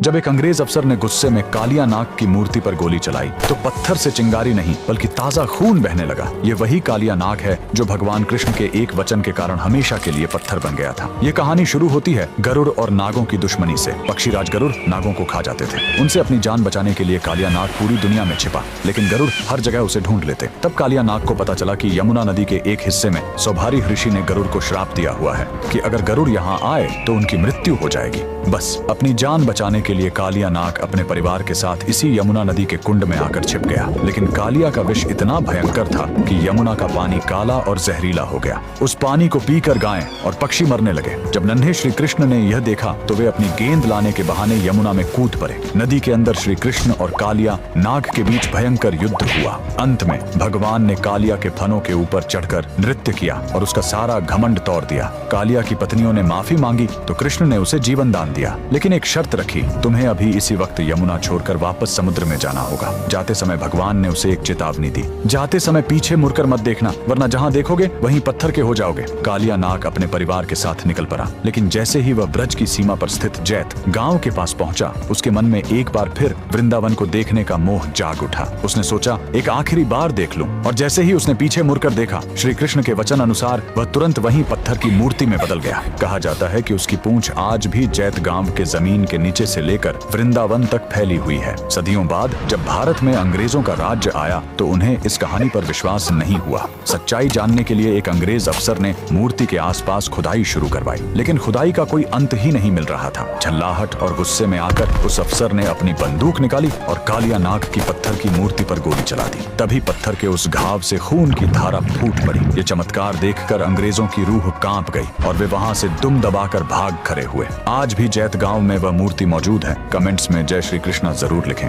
जब एक अंग्रेज अफसर ने गुस्से में कालिया नाग की मूर्ति पर गोली चलाई तो पत्थर से चिंगारी नहीं बल्कि ताजा खून बहने लगा। ये वही कालिया नाग है जो भगवान कृष्ण के एक वचन के कारण हमेशा के लिए पत्थर बन गया था। ये कहानी शुरू होती है गरुड़ और नागों की दुश्मनी से। पक्षीराज गरुड़ नागों को खा जाते थे। उनसे अपनी जान बचाने के लिए कालिया नाग पूरी दुनिया में छिपा, लेकिन गरुड़ हर जगह उसे ढूंढ लेते। तब कालिया नाग को पता चला कि यमुना नदी के एक हिस्से में सौभारी ऋषि ने गरुड़ को श्राप दिया हुआ है कि अगर गरुड़ यहाँ आए तो उनकी मृत्यु हो जाएगी। बस अपनी जान बचाने के लिए कालिया नाग अपने परिवार के साथ इसी यमुना नदी के कुंड में आकर छिप गया। लेकिन कालिया का विष इतना भयंकर था कि यमुना का पानी काला और जहरीला हो गया। उस पानी को पीकर गायें और पक्षी मरने लगे। जब नन्हे श्री कृष्ण ने यह देखा तो वे अपनी गेंद लाने के बहाने यमुना में कूद पड़े। नदी के अंदर श्री कृष्ण और कालिया नाग के बीच भयंकर युद्ध हुआ। अंत में भगवान ने कालिया के फनों के ऊपर चढ़कर नृत्य किया और उसका सारा घमंड तोड़ दिया। कालिया की पत्नियों ने माफी मांगी तो कृष्ण ने उसे जीवन दान दिया, लेकिन एक शर्त रखी, तुम्हें अभी इसी वक्त यमुना छोड़कर वापस समुद्र में जाना होगा। जाते समय भगवान ने उसे एक चेतावनी दी, जाते समय पीछे मुड़कर मत देखना, वरना जहाँ देखोगे वहीं पत्थर के हो जाओगे। कालिया नाग अपने परिवार के साथ निकल पड़ा, लेकिन जैसे ही वह ब्रज की सीमा पर स्थित जैत गांव के पास पहुंचा, उसके मन में एक बार फिर वृंदावन को देखने का मोह जाग उठा। उसने सोचा एक आखिरी बार देख लूं, और जैसे ही उसने पीछे मुड़कर देखा, श्री कृष्ण के वचन अनुसार वह तुरंत वहीं पत्थर की मूर्ति में बदल गया। कहा जाता है कि उसकी पूंछ आज भी जैत गांव के जमीन के नीचे से लेकर वृंदावन तक फैली हुई है। सदियों बाद जब भारत में अंग्रेजों का राज्य आया तो उन्हें इस कहानी पर विश्वास नहीं हुआ। सच्चाई जानने के लिए एक अंग्रेज अफसर ने मूर्ति के आसपास खुदाई शुरू करवाई, लेकिन खुदाई का कोई अंत ही नहीं मिल रहा था। झल्लाहट और गुस्से में आकर उस अफसर ने अपनी बंदूक निकाली और कालिया नाग की पत्थर की मूर्ति पर गोली चला दी। तभी पत्थर के उस घाव से खून की धारा फूट पड़ी। ये चमत्कार देखकर अंग्रेजों की रूह कांप गई और वे वहां से दुम दबाकर भाग खड़े हुए। आज भी जैत गांव में वह मूर्ति मौजूद है। कमेंट्स में जय श्री कृष्णा जरूर लिखें।